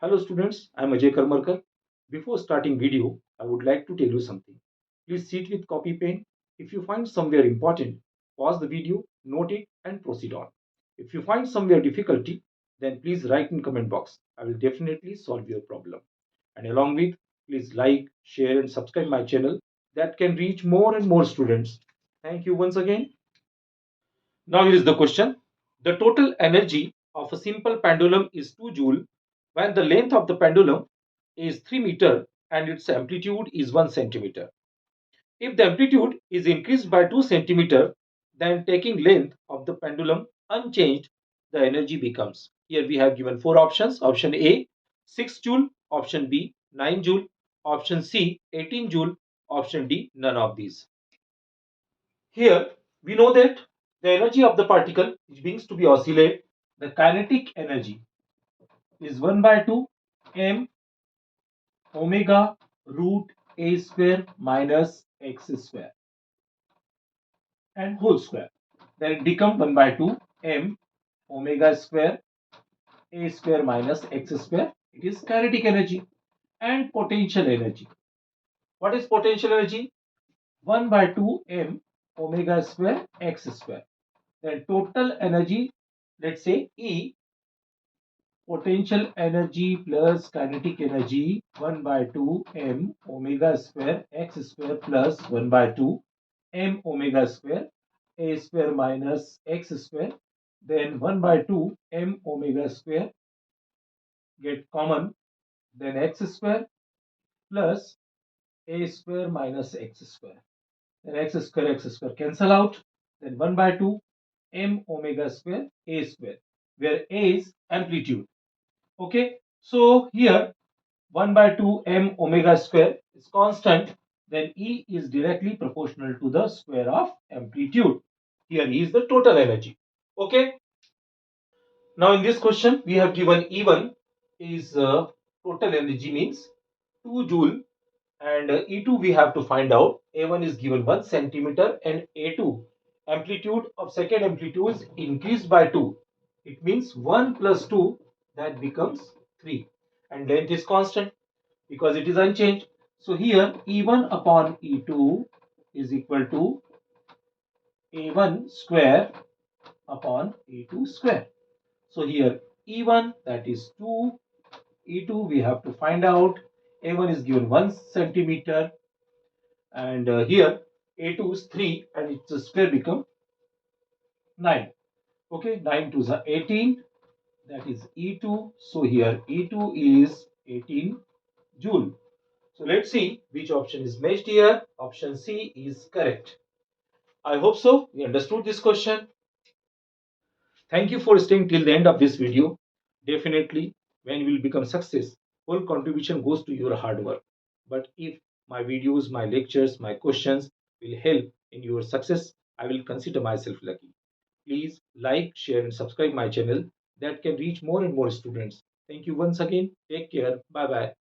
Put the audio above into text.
Hello students, I am Ajay Karmarkar. Before starting video, I would like to tell you something. Please sit with copy pen. If you find somewhere important, pause the video, note it and proceed on. If you find somewhere difficulty, then please write in comment box. I will definitely solve your problem. And along with, please like, share and subscribe my channel that can reach more and more students. Thank you once again. Now here is the question. The total energy of a simple pendulum is 2 joule when the length of the pendulum is 3 meter and its amplitude is 1 centimeter. If the amplitude is increased by 2 centimeter, then taking length of the pendulum unchanged, the energy becomes. Here we have given four options. Option A 6 joule, option B 9 joule, option C 18 joule, option D none of these. Here we know that the energy of the particle which means to be oscillate, the kinetic energy is 1 by 2 m omega root a square minus x square and whole square. Then it becomes 1 by 2 m omega square a square minus x square. It is kinetic energy and potential energy. What is potential energy? 1 by 2 m omega square x square. Then total energy, let's say E, potential energy plus kinetic energy 1 by 2 m omega square x square plus 1 by 2 m omega square a square minus x square. Then 1 by 2 m omega square get common, then x square plus a square minus x square. Then x square cancel out. Then 1 by 2 m omega square a square, where a is amplitude. Okay, so here 1 by 2 m omega square is constant, then E is directly proportional to the square of amplitude. Here E is the total energy. Okay, now in this question we have given E1 is total energy means 2 joule and E2 we have to find out. A1 is given 1 centimeter and A2 amplitude of second amplitude is increased by 2. It means 1 plus 2, that becomes 3, and length is constant because it is unchanged. So here E1 upon E2 is equal to A1 square upon A2 square. So here E1, that is 2, E2 we have to find out. A1 is given 1 centimeter and here A2 is 3 and its square become 9. Okay, 9 to the 18, that is E2. So here E2 is 18 joule. So let's see which option is matched here. Option C is correct. I hope so. We understood this question. Thank you for staying till the end of this video. Definitely, when you will become success, whole contribution goes to your hard work. But if my videos, my lectures, my questions will help in your success, I will consider myself lucky. Please like, share and subscribe my channel that can reach more and more students. Thank you once again. Take care. Bye bye.